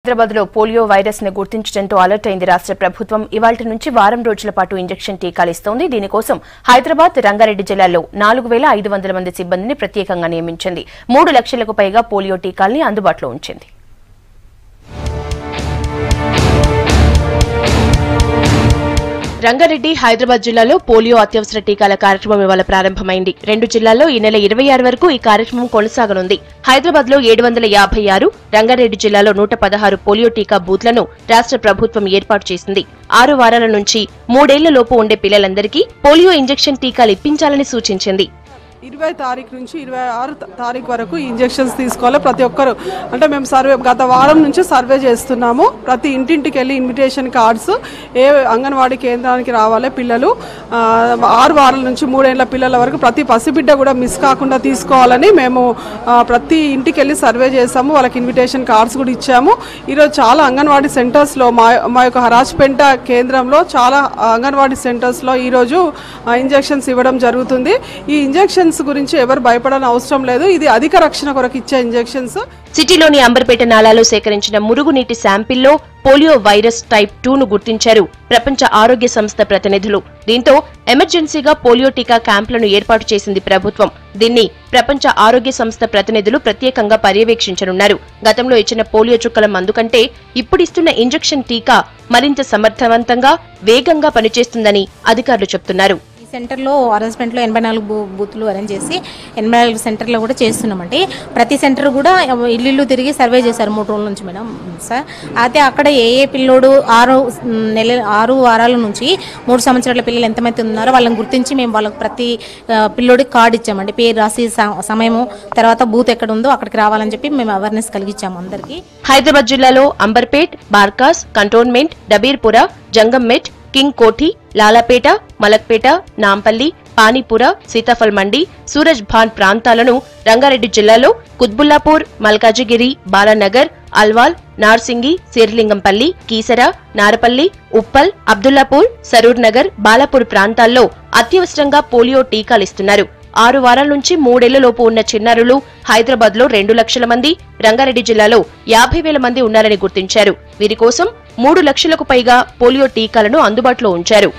హైదరాబాద్లో polio virus ను గుర్తించడంతో alert అయింది రాష్ట్ర ప్రభుత్వం. ఇవాల్టి నుంచి వారం రోజుల పాటు ఇంజెక్షన్ టీకాలు ఇస్తోంది. దీనికోసం హైదరాబాద్, రంగారెడ్డి జిల్లాల్లో 4500 మంది సిబ్బందిని ప్రత్యేకంగా నియమించింది. 3 లక్షలకు పైగా పోలియో టీకాల్ని అందుబాటులో ఉంచింది. రంగారెడ్డి, హైదరాబాద్ జిల్లాలో పోలియో అత్యవసర టీకాల కార్యక్రమం ఇవాళ ప్రారంభమైంది. 2 జిల్లాల్లో ఈ నెల 26 వరకు ఈ కార్యక్రమం కొనసాగనుంది. హైదరాబాద్ లో 756, రంగారెడ్డి జిల్లాలో 116 పోలియో టీకా బూత్లను రాష్ట్ర ప్రభుత్వం ఏర్పాటు చేసింది. 6 వారాల నుంచి 3 ఏళ్ల లోపు ఉండే పిల్లలందరికీ పోలియో ఇంజెక్షన్ టీకాలు ఇప్పించాలని సూచించింది. 20 తారీఖు నుంచి 26 తారీఖు వరకు ఇంజెక్షన్స్ తీసుకోవాలి. ప్రతి ఒక్కరు అంటే మేము గత వారం నుంచి సర్వే చేస్తున్నాము. ప్రతి ఇంటింటికి వెళ్ళి ఇన్విటేషన్ కార్డ్స్ ఏ అంగన్వాడీ కేంద్రానికి రావాలి పిల్లలు. 6 వారాల నుంచి 3 ఏళ్ల పిల్లల వరకు ప్రతి పసిబిడ్డ కూడా మిస్ కాకుండా తీసుకోవాలని మేము ప్రతి ఇంటికి వెళ్ళి సర్వే చేసాము. వాళ్ళకి ఇన్విటేషన్ కార్డ్స్ కూడా ఇచ్చాము. ఈరోజు చాలా అంగన్వాడీ సెంటర్స్లో మా యొక్క హరాజ్పేట కేంద్రంలో చాలా అంగన్వాడీ సెంటర్స్లో ఈరోజు ఇంజెక్షన్స్ ఇవ్వడం జరుగుతుంది. ఈ ఇంజెక్షన్ గురించి ఎవరు భయపడని అవసరం లేదు. ఇది అధిక రక్షణ కొరకు ఇచ్చే ఇంజెక్షన్స్. సిటీలోని అంబర్పేట నాలాలో సేకరించిన మురుగునీటి శాంపిల్లో పోలియో వైరస్ టైప్ 2ను గుర్తించారు ప్రపంచ ఆరోగ్య సంస్థ ప్రతినిధులు. దీంతో ఎమర్జెన్సీగా పోలియో టీకా క్యాంపులను ఏర్పాటు చేసింది ప్రభుత్వం. దీన్ని ప్రపంచ ఆరోగ్య సంస్థ ప్రతినిధులు ప్రత్యేకంగా పర్యవేక్షించనున్నారు. గతంలో ఇచ్చిన పోలియో చుక్కల మందు కంటే ఇప్పుడిస్తున్న ఇంజెక్షన్ టీకా మరింత సమర్థవంతంగా, వేగంగా పనిచేస్తుందని అధికారులు చెబుతున్నారు. సెంటర్లో అరేంజ్మెంట్లో 84 బూత్లు అరేంజ్ చేసి 84 సెంటర్లో కూడా చేస్తున్నామండి. ప్రతి సెంటర్ కూడా ఇల్లు తిరిగి సర్వే చేశారు 3 రోజుల నుంచి మేడం సార్. అయితే అక్కడ ఏ పిల్లోడు 6 వారాల నుంచి 3 సంవత్సరాల పిల్లలు ఎంతమంది ఉన్నారో వాళ్ళని గుర్తించి మేము వాళ్ళకి ప్రతి పిల్లోడికి కార్డు ఇచ్చామండి. పేరు రాసి సమయము, తర్వాత బూత్ ఎక్కడ ఉందో అక్కడికి రావాలని చెప్పి మేము అవేర్నెస్ కలిగించాము అందరికీ. హైదరాబాద్ జిల్లాలో అంబర్పేట్, బార్కాస్, కంటోన్మెంట్, డబీర్పుర, జంగంమెట్, కింగ్ కోఠి, లాలాపేట, మలక్పేట, నాంపల్లి, పానీపుర, సీతాఫల్ మండి, సూరజ్ భాన్ ప్రాంతాలను, రంగారెడ్డి జిల్లాలో కుత్బుల్లాపూర్, మల్కాజిగిరి, బాలానగర్, అల్వాల్, నార్సింగి, శేర్లింగంపల్లి, కీసర, నారపల్లి, ఉప్పల్, అబ్దుల్లాపూర్, సరూర్ నగర్, బాలాపూర్ ప్రాంతాల్లో అత్యవసరంగా పోలియో టీకాలిస్తున్నారు. 6 వారాల నుంచి 3 ఏళ్ల లోపు ఉన్న చిన్నారులు హైదరాబాద్ లో 2 లక్షల మంది, రంగారెడ్డి జిల్లాలో 50,000 మంది ఉన్నారని గుర్తించారు. వీరి కోసం 3 లక్షలకు పైగా పోలియో టీకాలను అందుబాటులో ఉంచారు.